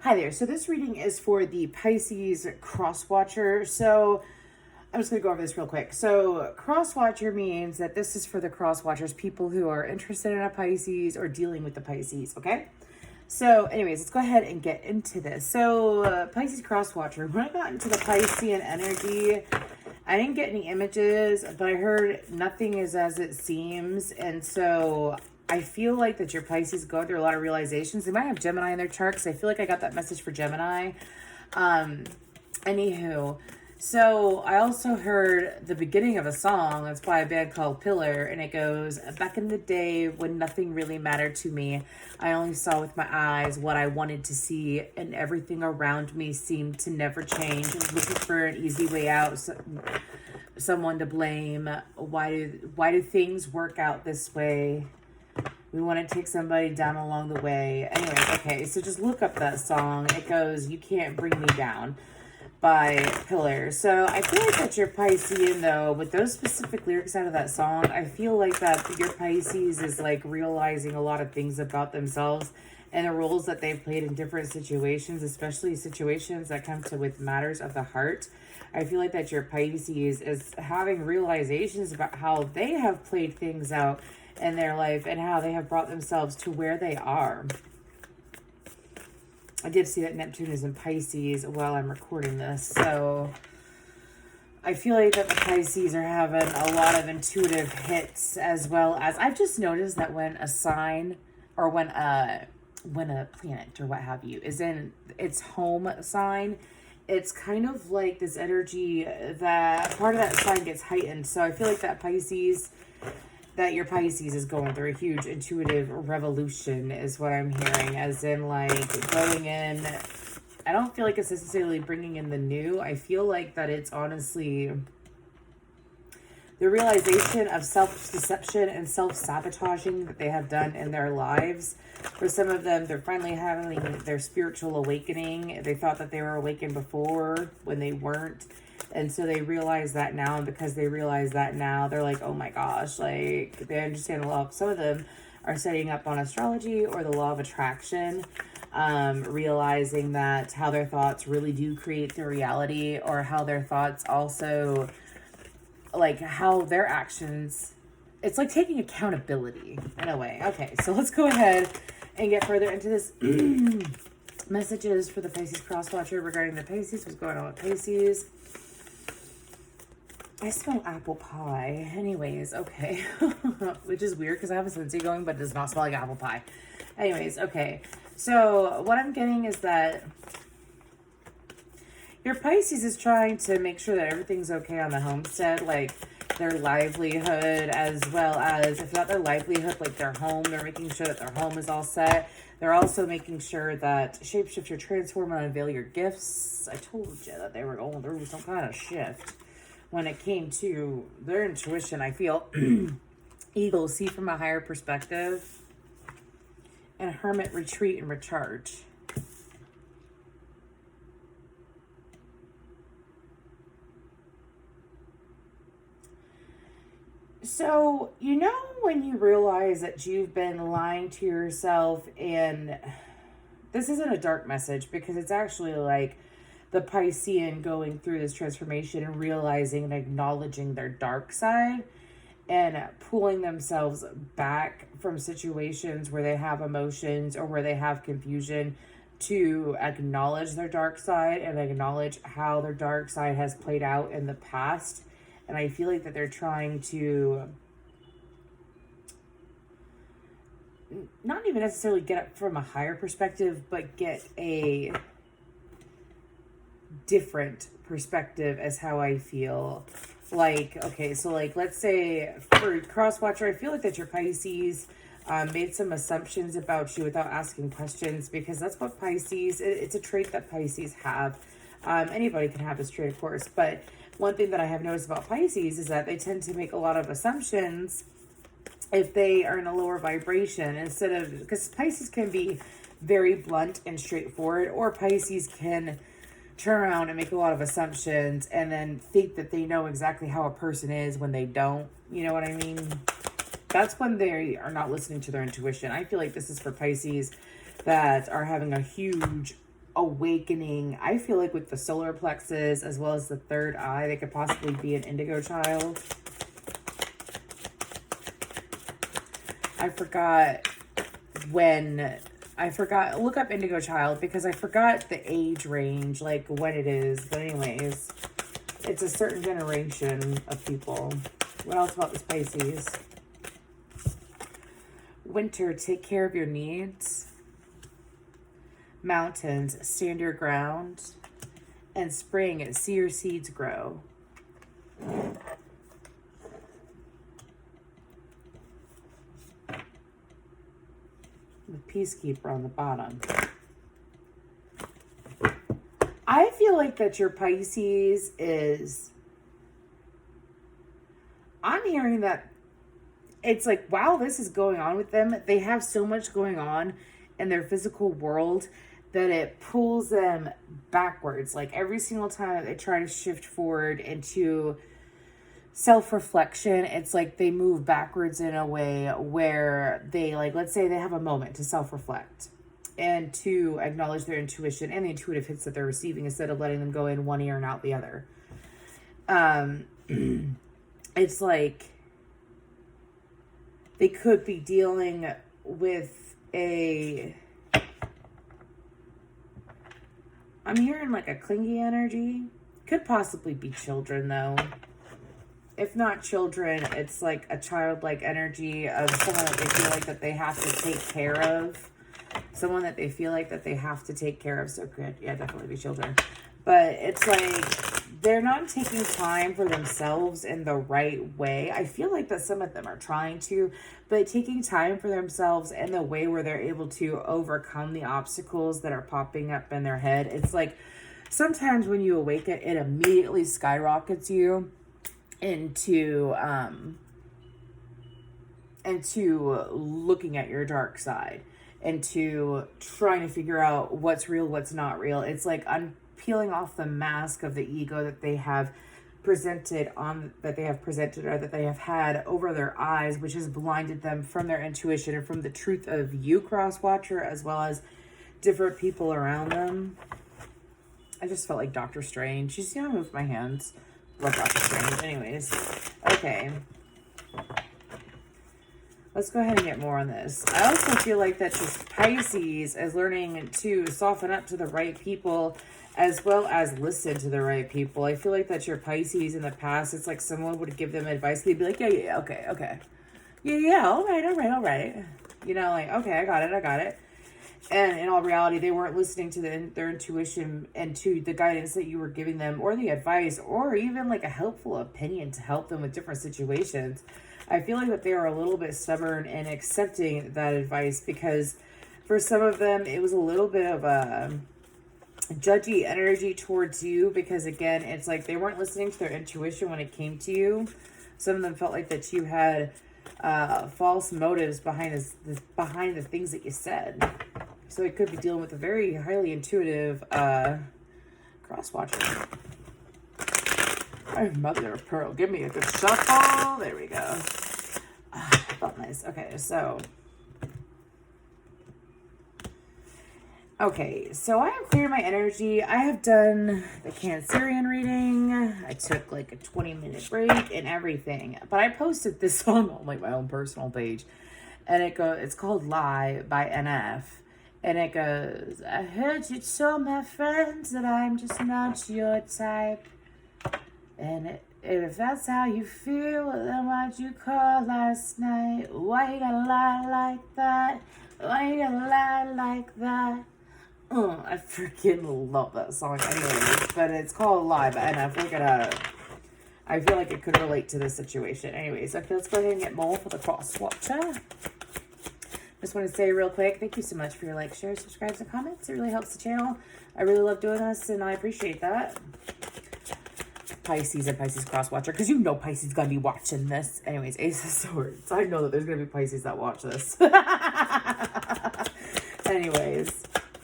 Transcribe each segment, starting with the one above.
Hi there. So this reading is for the Pisces Crosswatcher. So I'm just going to go over this real quick. So Crosswatcher means that this is for the Crosswatchers, people who are interested in a Pisces or dealing with the Pisces, okay? So anyways, let's go ahead and get into this. So Pisces Crosswatcher, when I got into the Piscean energy, I didn't get any images, but I heard nothing is as it seems. And so I feel like that your Pisces go through a lot of realizations. They might have Gemini in their chart, because I feel like I got that message for Gemini. Anywho, so I also heard the beginning of a song that's by a band called Pillar, and it goes, back in the day when nothing really mattered to me, I only saw with my eyes what I wanted to see, and everything around me seemed to never change. I was looking for an easy way out, someone to blame. Why do things work out this way? We want to take somebody down along the way. Anyways, okay, so just look up that song. It goes, You Can't Bring Me Down by Pillar. So I feel like that your Piscean, though, with those specific lyrics out of that song, I feel like that your Pisces is like realizing a lot of things about themselves and the roles that they've played in different situations, especially situations that come to with matters of the heart. I feel like that your Pisces is having realizations about how they have played things out in their life and how they have brought themselves to where they are. I did see that Neptune is in Pisces while I'm recording this, so I feel like that the Pisces are having a lot of intuitive hits, as well as I've just noticed that when a sign or when a planet or what have you is in its home sign, it's kind of like this energy that part of that sign gets heightened. So I feel like that your Pisces is going through a huge intuitive revolution is what I'm hearing, as in like going in. I don't feel like it's necessarily bringing in the new. I feel like that it's honestly the realization of self-deception and self-sabotaging that they have done in their lives. For some of them, they're finally having their spiritual awakening. They thought that they were awakened before when they weren't. And so they realize that now, and because they realize that now, they're like, oh my gosh, like they understand the law. Some of them are setting up on astrology or the law of attraction, realizing that how their thoughts really do create their reality, or how their thoughts also, like how their actions, it's like taking accountability in a way. Okay, so let's go ahead and get further into this. Messages for the Pisces Crosswatcher regarding the Pisces. What's going on with Pisces? I smell apple pie. Anyways, okay. Which is weird because I have a sensei going, but it does not smell like apple pie. Anyways, okay. So what I'm getting is that your Pisces is trying to make sure that everything's okay on the homestead, like their livelihood, as well as, if not their livelihood, like their home. They're making sure that their home is all set. They're also making sure that shapeshifter, transform, and unveil your gifts. I told you that they were going through some kind of shift when it came to their intuition. I feel Eagle, see from a higher perspective, and Hermit, retreat and recharge. So, you know, when you realize that you've been lying to yourself, and this isn't a dark message because it's actually like the Piscean going through this transformation and realizing and acknowledging their dark side and pulling themselves back from situations where they have emotions or where they have confusion, to acknowledge their dark side and acknowledge how their dark side has played out in the past. And I feel like that they're trying to not even necessarily get it from a higher perspective, but get a different perspective as how I feel. Like, okay, so like, let's say for Crosswatcher, I feel like that your Pisces made some assumptions about you without asking questions, because that's what Pisces, it's a trait that Pisces have. Anybody can have this trait, of course, but one thing that I have noticed about Pisces is that they tend to make a lot of assumptions if they are in a lower vibration, instead of, because Pisces can be very blunt and straightforward, or Pisces can turn around and make a lot of assumptions and then think that they know exactly how a person is when they don't. You know what I mean? That's when they are not listening to their intuition. I feel like this is for Pisces that are having a huge awakening. I feel like with the solar plexus as well as the third eye, they could possibly be an indigo child. Look up indigo child because I forgot the age range, like when it is. But anyways, it's a certain generation of people. What else about this Pisces? Winter, take care of your needs. Mountains, stand your ground. And spring, see your seeds grow. The Peacekeeper on the bottom. I feel like that your Pisces is... I'm hearing that it's like, wow, this is going on with them. They have so much going on in their physical world that it pulls them backwards. Like every single time that they try to shift forward into self-reflection, it's like they move backwards in a way where they, like, let's say they have a moment to self-reflect and to acknowledge their intuition and the intuitive hits that they're receiving instead of letting them go in one ear and out the other. It's like they could be dealing with I'm hearing like a clingy energy. Could possibly be children though. If not children, it's like a childlike energy of someone that they feel like that they have to take care of. Someone that they feel like that they have to take care of. So good. Yeah, definitely be children. But it's like they're not taking time for themselves in the right way. I feel like that some of them are trying to, but taking time for themselves in the way where they're able to overcome the obstacles that are popping up in their head. It's like sometimes when you awaken, it immediately skyrockets you into looking at your dark side, into trying to figure out what's real, what's not real. It's like peeling off the mask of the ego that they have presented or that they have had over their eyes, which has blinded them from their intuition and from the truth of you, Crosswatcher, as well as different people around them. I just felt like Doctor Strange. You see how I moved my hands? Love Doctor Strange. Anyways, okay. Let's go ahead and get more on this. I also feel like that this Pisces is learning to soften up to the right people as well as listen to the right people. I feel like that your Pisces in the past, it's like someone would give them advice. They'd be like, yeah, okay. Yeah, all right. You know, like, okay, I got it. And in all reality, they weren't listening to their intuition and to the guidance that you were giving them or the advice or even like a helpful opinion to help them with different situations. I feel like that they are a little bit stubborn in accepting that advice because for some of them, it was a little bit of a judgy energy towards you because, again, it's like they weren't listening to their intuition when it came to you. Some of them felt like that you had false motives behind the things that you said. So it could be dealing with a very highly intuitive Crosswatcher. Oh, mother of pearl, give me a good shuffle. There we go. Felt nice. Okay, so I have cleared my energy. I have done the Cancerian reading. I took like a 20-minute break and everything. But I posted this song on like my own personal page. And it's called Lie by NF. And it goes, I heard you told my friends that I'm just not your type. And if that's how you feel, then why'd you call last night? Why you gotta lie like that? I freaking love that song anyways. But it's called Lie by NF. Look it up. I feel like it could relate to this situation. Anyways, okay, let's go ahead and get more for the Crosswatcher. Just want to say real quick, thank you so much for your likes, shares, subscribes, and comments. It really helps the channel. I really love doing this, and I appreciate that. Pisces and Pisces Crosswatcher, because you know Pisces is going to be watching this. Anyways, Ace of Swords. I know that there's going to be Pisces that watch this. Anyways,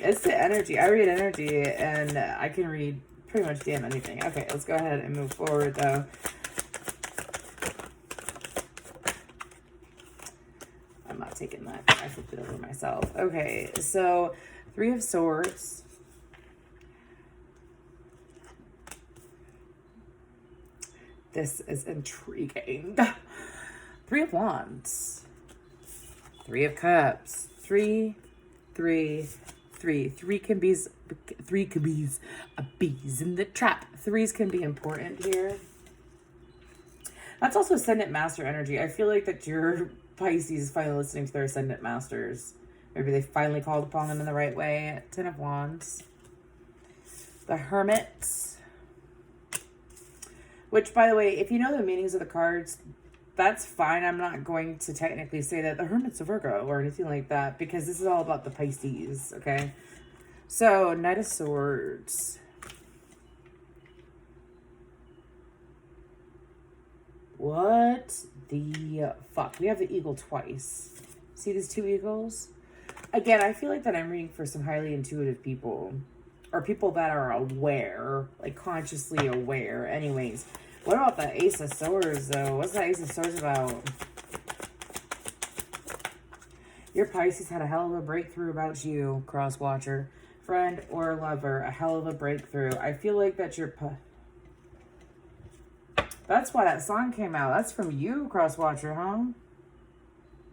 it's the energy. I read energy, and I can read pretty much damn anything. Okay, let's go ahead and move forward, though. I'm not taking that. I flipped it over myself. Okay, so 3 of Swords. This is intriguing. Three of Wands. Three of Cups. Three. Three can be a bees in the trap. Threes can be important here. That's also Ascendant Master energy. I feel like that your Pisces is finally listening to their Ascendant Masters. Maybe they finally called upon them in the right way. Ten of Wands. The Hermit. Which, by the way, if you know the meanings of the cards, that's fine. I'm not going to technically say that the Hermit's a Virgo or anything like that, because this is all about the Pisces, okay? So, Knight of Swords. What the fuck? We have the eagle twice. See these two eagles? Again, I feel like that I'm reading for some highly intuitive people. Or people that are aware. Like, consciously aware. Anyways. What about the Ace of Swords, though? What's the Ace of Swords about? Your Pisces had a hell of a breakthrough about you, Crosswatcher. Friend or lover, a hell of a breakthrough. I feel like that your... That's why that song came out. That's from you, Crosswatcher, huh?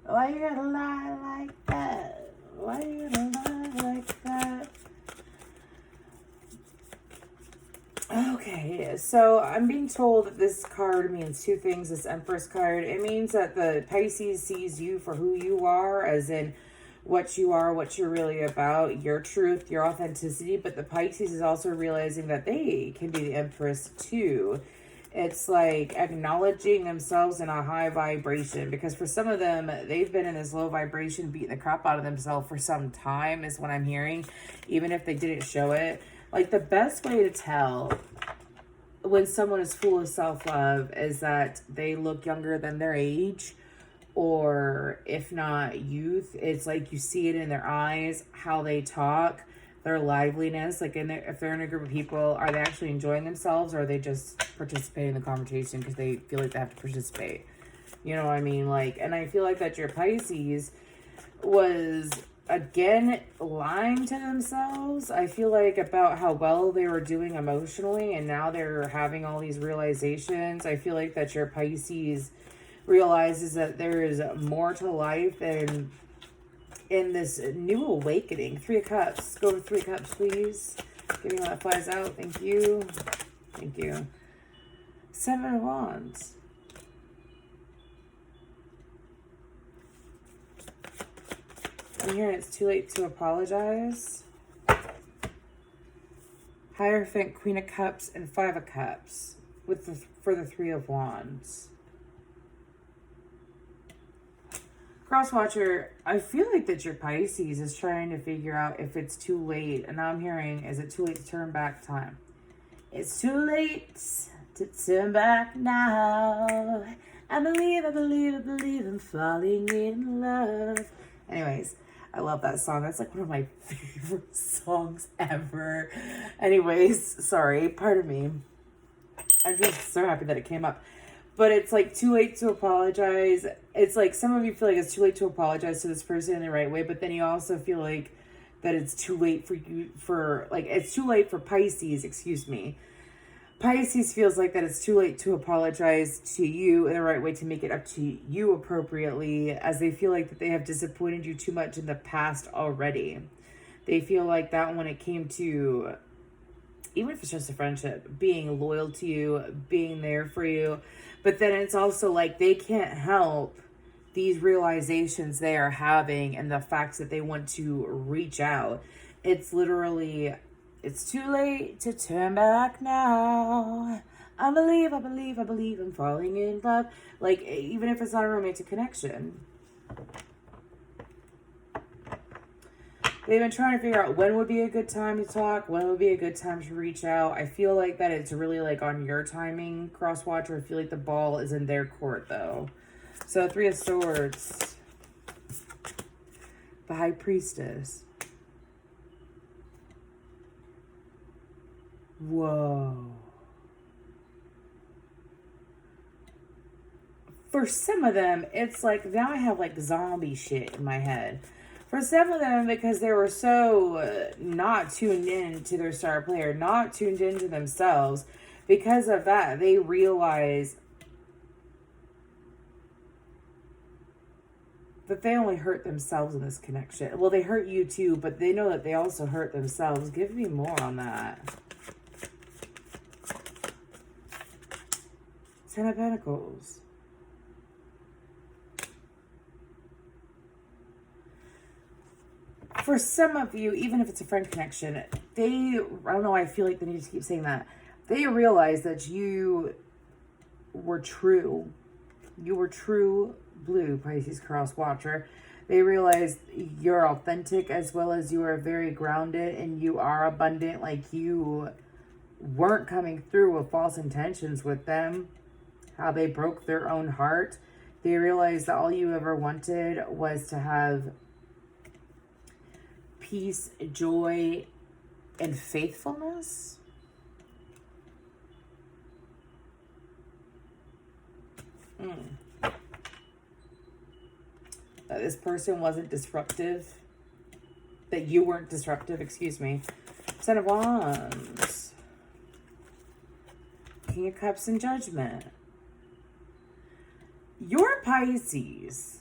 Why you gotta lie like that? Why you gotta lie like that? Okay, so I'm being told that this card means two things, this Empress card. It means that the Pisces sees you for who you are, as in what you are, what you're really about, your truth, your authenticity. But the Pisces is also realizing that they can be the Empress too. It's like acknowledging themselves in a high vibration, because for some of them, they've been in this low vibration, beating the crap out of themselves for some time, is what I'm hearing, even if they didn't show it. Like, the best way to tell when someone is full of self-love is that they look younger than their age, or if not youth. It's like you see it in their eyes, how they talk, their liveliness. Like, if they're in a group of people, are they actually enjoying themselves, or are they just participating in the conversation because they feel like they have to participate? You know what I mean? Like, and I feel like that your Pisces was... again, lying to themselves. I feel like about how well they were doing emotionally, and now they're having all these realizations. I feel like that your Pisces realizes that there is more to life, and in this new awakening. Three of Cups. Go to Three of Cups, please. Give me one that flies out. Thank you. Thank you. Seven of Wands. I'm hearing it's too late to apologize. Hierophant, Queen of Cups, and Five of Cups for the Three of Wands. Crosswatcher, I feel like that your Pisces is trying to figure out if it's too late. And now I'm hearing, is it too late to turn back time? It's too late to turn back now. I believe I'm falling in love. Anyways. I love that song. That's like one of my favorite songs ever. Anyways, sorry. Pardon me. I'm just so happy that it came up. But it's like too late to apologize. It's like some of you feel like it's too late to apologize to this person in the right way. But then you also feel like that it's too late for you it's too late for Pisces, excuse me. Pisces feels like that it's too late to apologize to you in the right way, to make it up to you appropriately, as they feel like that they have disappointed you too much in the past already. They feel like that when it came to, even if it's just a friendship, being loyal to you, being there for you. But then it's also like they can't help these realizations they are having and the facts that they want to reach out. It's literally... it's too late to turn back now. I believe I'm falling in love. Like, even if it's not a romantic connection. They've been trying to figure out when would be a good time to talk, when would be a good time to reach out. I feel like that it's really like on your timing, Crosswatcher. I feel like the ball is in their court, though. So, Three of Swords. The High Priestess. Whoa. For some of them, it's like, now I have like zombie shit in my head. For some of them, because they were so not tuned in to their star player, not tuned into themselves, Because of that, they realize that they only hurt themselves in this connection. Well, they hurt you too, but they know that they also hurt themselves. Give me more on that. Ten of Pentacles. For some of you, even if it's a friend connection, I don't know why I feel like they need to keep saying that. They realize that you were true. You were true blue, Pisces Crosswatcher. They realize you're authentic, as well as you are very grounded and you are abundant. Like, you weren't coming through with false intentions with them. How they broke their own heart. They realized that all you ever wanted was to have peace, joy, and faithfulness. That this person wasn't disruptive. That you weren't disruptive, excuse me. Ten of Wands. King of Cups and Judgment. Your Pisces.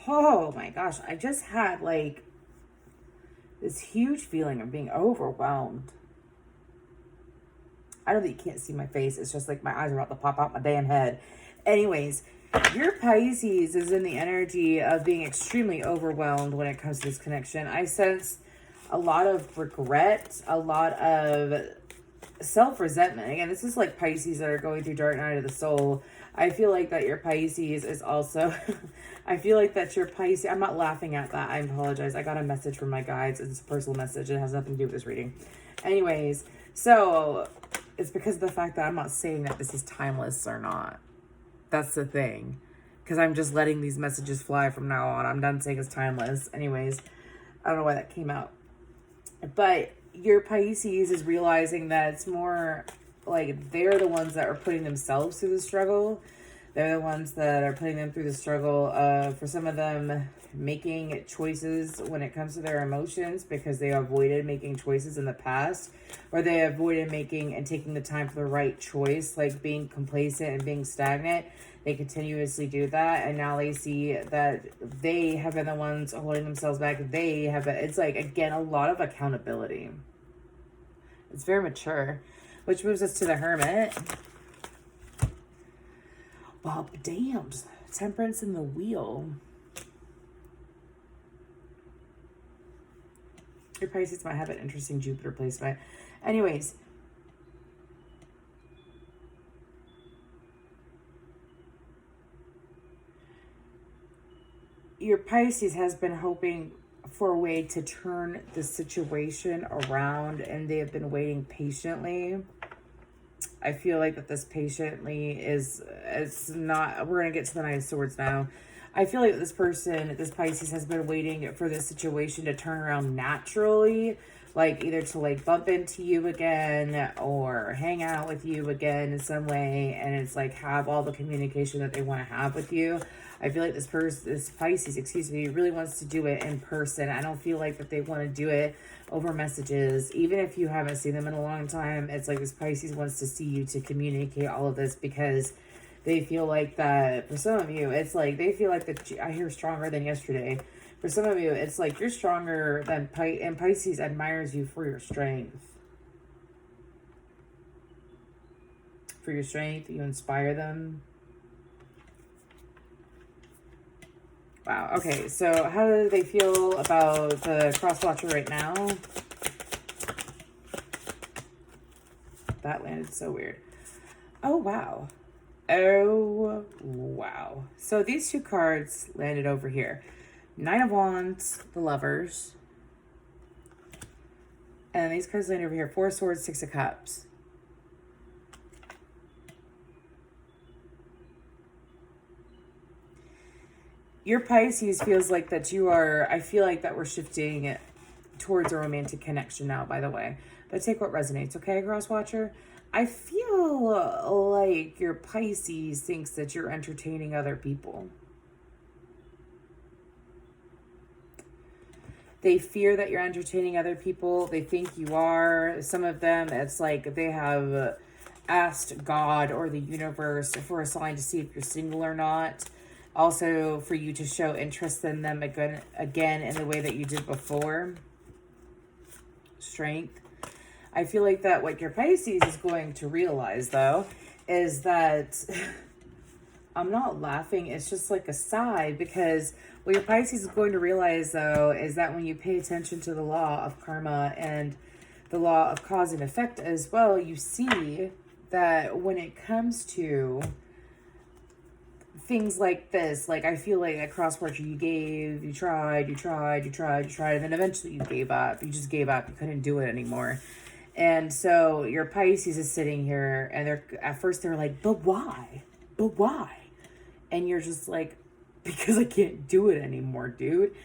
Oh my gosh, I just had like this huge feeling of being overwhelmed. I know that you can't see my face. It's just like my eyes are about to pop out my damn head. Anyways, your Pisces is in the energy of being extremely overwhelmed when it comes to this connection. I sense a lot of regret, a lot of self-resentment. Again, this is like Pisces that are going through dark night of the soul. I feel like that your Pisces is also... I feel like that your Pisces... I'm not laughing at that. I apologize. I got a message from my guides. It's a personal message. It has nothing to do with this reading. Anyways, so it's because of the fact that I'm not saying that this is timeless or not. That's the thing. Because I'm just letting these messages fly from now on. I'm done saying it's timeless. Anyways, I don't know why that came out. But your Pisces is realizing that it's more like they're the ones that are putting themselves through the struggle. They're the ones that are putting them through the struggle. For some of them, making choices when it comes to their emotions because they avoided making choices in the past, or they avoided making and taking the time for the right choice, like being complacent and being stagnant. They continuously do that, and now they see that they have been the ones holding themselves back. It's like, again, a lot of accountability. It's very mature, which moves us to the Hermit. Well, damn, Temperance in the Wheel. Your Pisces might have an interesting Jupiter placement. Anyways, your Pisces has been hoping for a way to turn the situation around, and they have been waiting patiently. I feel like that this patiently it's not, we're going to get to the Nine of Swords now. I feel like this Pisces has been waiting for this situation to turn around naturally, like either to like bump into you again or hang out with you again in some way, and it's like have all the communication that they want to have with you. I feel like this Pisces, really wants to do it in person. I don't feel like that they want to do it over messages. Even if you haven't seen them in a long time, it's like this Pisces wants to see you to communicate all of this, because they feel like that for some of you, it's like they feel like that I hear stronger than yesterday. For some of you, it's like you're stronger than and Pisces admires you for your strength. For your strength, you inspire them. Wow, okay, so how do they feel about the Crosswatcher right now? That landed so weird. Oh, wow. Oh, wow. So these two cards landed over here. Nine of Wands, the Lovers. And these cards landed over here. Four of Swords, Six of Cups. Your Pisces feels like that you are, I feel like that we're shifting towards a romantic connection now, by the way. But take what resonates, okay, Crosswatcher? I feel like your Pisces thinks that you're entertaining other people. They fear that you're entertaining other people. They think you are. Some of them, it's like they have asked God or the universe for a sign to see if you're single or not. Also, for you to show interest in them again in the way that you did before. Strength. I feel like that what your Pisces is going to realize, though, is that... I'm not laughing. It's just like a sigh, because what your Pisces is going to realize, though, is that when you pay attention to the law of karma and the law of cause and effect as well, you see that when it comes to things like this, like I feel like at Crosswatcher, you tried, and then eventually you gave up. You just gave up. You couldn't do it anymore. And so your Pisces is sitting here, and at first they're like, but why? But why? And you're just like, because I can't do it anymore, dude.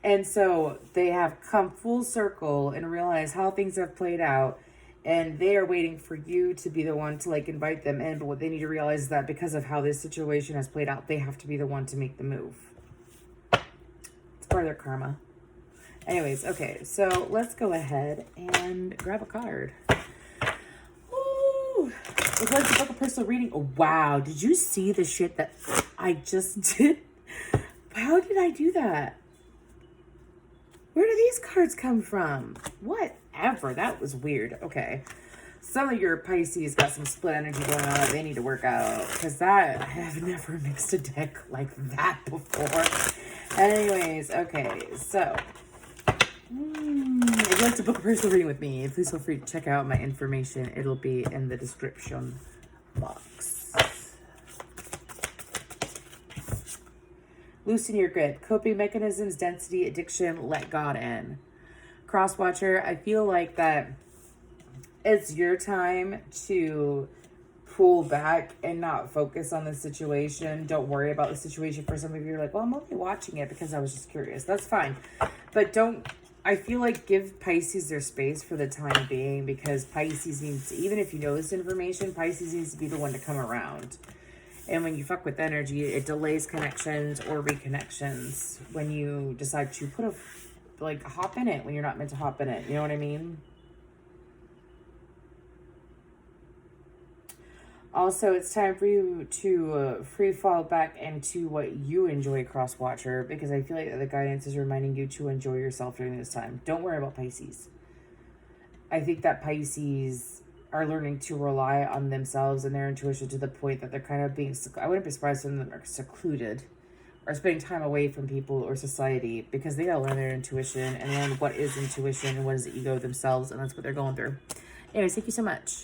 And so they have come full circle and realize how things have played out. And they are waiting for you to be the one to like invite them in. But what they need to realize is that because of how this situation has played out, they have to be the one to make the move. It's part of their karma. Anyways, okay. So let's go ahead and grab a card. Would you like to book a personal reading? Oh, wow. Did you see the shit that I just did? How did I do that? Where do these cards come from? Whatever. That was weird. Okay. Some of your Pisces got some split energy going on that they need to work out. Because I have never mixed a deck like that before. Anyways, okay. So... if you'd like to book a personal reading with me, please feel free to check out my information. It'll be in the description box. Loosen your grip. Coping mechanisms, density, addiction, let God in. Crosswatcher, I feel like that it's your time to pull back and not focus on the situation. Don't worry about the situation. For some of you, you're like, well, I'm only watching it because I was just curious. That's fine. But I feel like give Pisces their space for the time being, because Pisces needs, even if you know this information, Pisces needs to be the one to come around. And when you fuck with energy, it delays connections or reconnections when you decide to hop in it when you're not meant to hop in it. You know what I mean? Also, it's time for you to free fall back into what you enjoy, Crosswatcher, because I feel like the guidance is reminding you to enjoy yourself during this time. Don't worry about Pisces. I think that Pisces are learning to rely on themselves and their intuition to the point that they're kind of being, I wouldn't be surprised if they're secluded or spending time away from people or society, because they gotta learn their intuition and learn what is intuition and what is ego themselves, and that's what they're going through. Anyways, thank you so much.